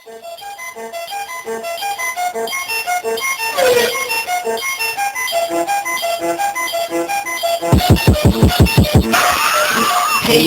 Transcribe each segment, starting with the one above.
Hey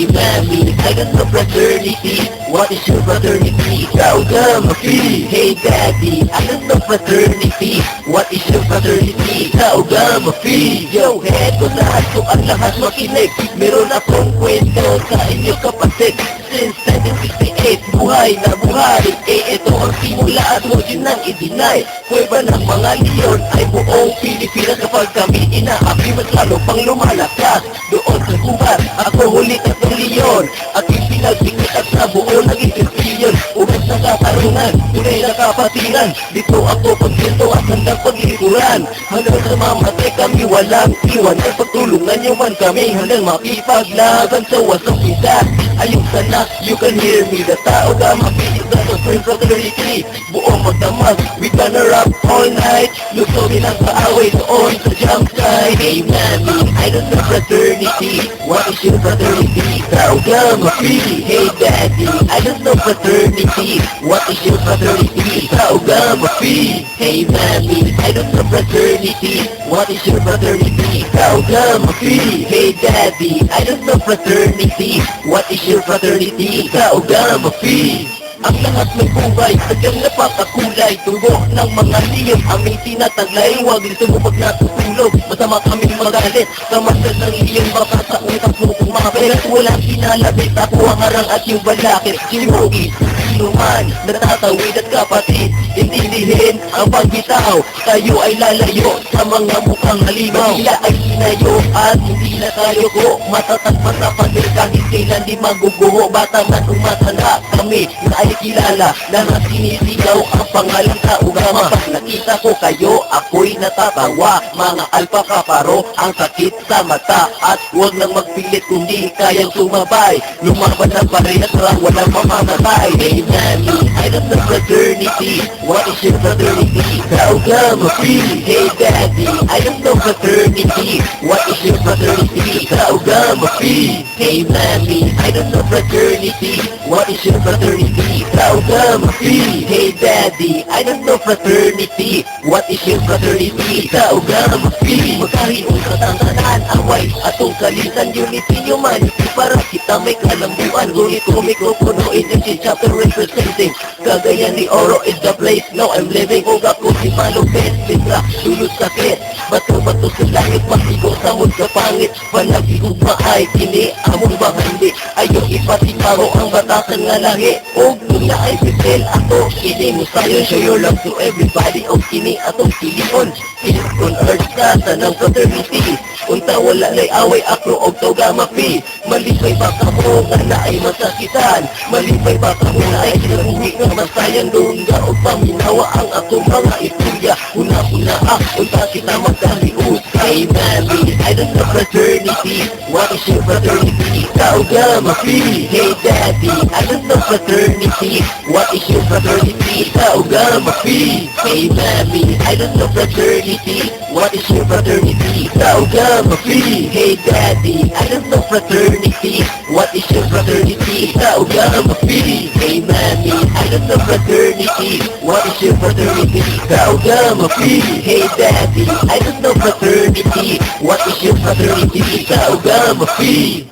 mommy, I got no fraternity. What is your fraternity? Kaugama-free. Hey daddy, I got no fraternity. What is your fraternity? Kaugama-free. Yo, heto lahat ko ang lahat makinig. Meron akong kwento sa inyo kapatid. Since 1968, buhay na buhay. Ito ang simula at huwag yun nang i-deny. Kuweba ng mga leon ay buong Pilipinas. Kapag kami inaapi, mas lalo pang lumalakas. Doon sa gubat, ako huli at ng leon. Aking pinagpingit at nabuo ng isensyon. Ugat na katarungan, tunay na kapatiran. Dito ako pagsinto at handang paglikuran. Hanggang sa mamatay kami walang iwan. Ay pagtulungan nyo man kami hanggang makipaglaban sa wasang pita. Ayun sana, you can hear me. The tao ga mapilit na sa friend fraternity. Buong magdamag, we gonna rap all night. Lusorin ang kaaway doon sa jump side. Hey mommy, I don't know fraternity. What is your fraternity? Tao ga mapilit. Hey daddy, I don't know fraternity. What is your fraternity? Tao ga mapilit. Hey mommy, I don't know fraternity. What is your fraternity? Tao ga mapilit. Hey daddy, I don't know fraternity. What is your fraternity? Kaugama-free. Ang lahat ng buhay, sadyang napakakulay. Tugo ng mga liyong aming tinataglay. Huwag dito mo pag natutulog. Masama kaming magalit sa masal ng iyong baka sa utak mo kung mga peras. Walang sinalabit ako ang harang at yung balakit. Sinugi, sino man, natatawid at kapatid. Intindihin ang pagbitaw. Tayo ay lalayo sa mga mukhang halimaw. Sila ay sinayo at hindi na tayo ko. Matatag pa sa panig kahit kailan di maguguho. Bata man umatanda kami na ay kilala. Lahat sinisigaw ang pangalang Kaugama. Pag nakita ko kayo, ako'y natatawa. Mga alpa kaparo, ang sakit sa mata. At huwag nang magpilit kung di kayang sumabay. Lumaban ng parehas lang, walang mamamatay. Hey mommy, I don't know fraternity. What is your fraternity? Kaugama-free. Hey daddy, I don't know fraternity. What is your fraternity? Kaugama-free. Hey mommy, I don't know fraternity. What is your fraternity? Kaugama-free. Hey daddy, I don't know fraternity. What is your fraternity? Kaugama-free. Magkahiyon sa tantanan, away atong kalitan, unity, humanity. Para kita may kalambuan, ngunit kumiko punuin yung chapter representing Cagayan de Oro is the place. Now I'm living. Kung ako si Malupit, Sintra, Dulot sakit. Bato-bato sa langit, masigo sa mood sa pangit. Panagigugma ay kini, among bahandi. Ayaw ipatipago ang batasan nga lahi. Og nila ay pitil ato, kini mo sayo. Show your love to everybody. Og kini atong silion. Peace on earth ka, tanang fraternity. Unta wala na'y away akro og Kaugama-free. Malipay baka mo nga na ay masakitan. Malipay baka mo na ay sinabuhi nga masayang lungga o paminawa ang atong mga istorya. Una-una unta kita magkalius. Hey mommy, I don't know fraternity. What is your fraternity? Kaugama-free. Hey daddy, I don't know fraternity. What is your fraternity? Kaugama-free. Hey mommy, I don't know fraternity. What is your fraternity? Kaugama-free. Hey daddy, I don't know fraternity. What is your fraternity? Kaugama-free. Hey mommy, I don't know fraternity. What is your fraternity? Kaugama-free. Hey daddy, I don't know fraternity. What is your fraternity? Kaugama-free.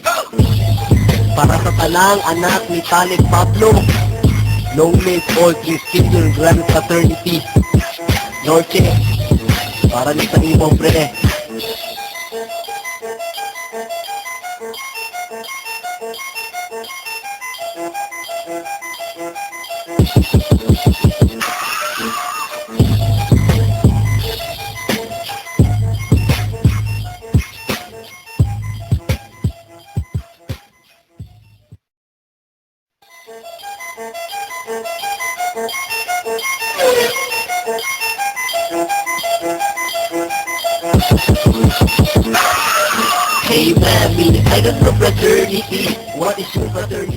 Para sa talang anak ni Talib Pablo, long live all Christian Grand Fraternity. Norte, para ni sa imong pre. Hey mommy, I don't know fraternity. What is your fraternity?